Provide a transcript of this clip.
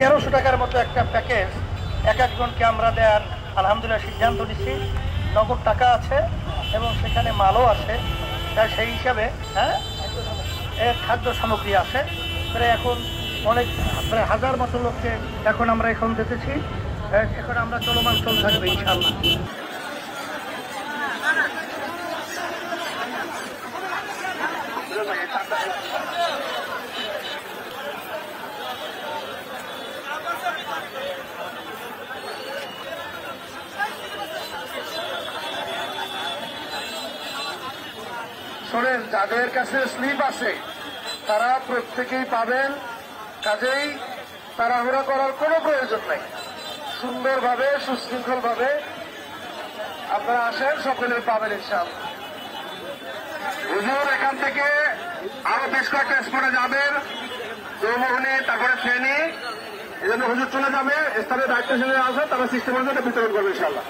1300 টাকার মতো একটা প্যাকেজ এক একজনকে আমরা দেওয়ার আলহামদুলিল্লাহ সিদ্ধান্ত নিচ্ছি। নগদ টাকা আছে এবং সেখানে মালও আছে, তাই সেই হিসাবে খাদ্য সামগ্রী আছে। এখন অনেক প্রায় 1000 মতো লোককে এখন আমরা এখন দেখেছি। এখন আমরা চলমান চলতে থাকবে ইনশাআল্লাহ। শোনেন, যাদের কাছে স্লিপ আছে তারা প্রত্যেকেই পাবেন, কাজেই তাড়াহুড়া করার কোনো প্রয়োজন নাই। সুন্দরভাবে সুশৃঙ্খলভাবে আপনারা আসেন, সকলেই পাবেন ইনশাআল্লাহ। হুজুর এখান থেকে আরো বেশ কয়েকটা স্পটে যাবেন, চৌমোহনী, তারপরে ফেনী। এই জন্য হুজুর চলে যাবে, স্থানীয় দায়িত্বশীল আছে, তারা সিস্টেমের জন্য বিতরণ করবে ইনশাআল্লাহ।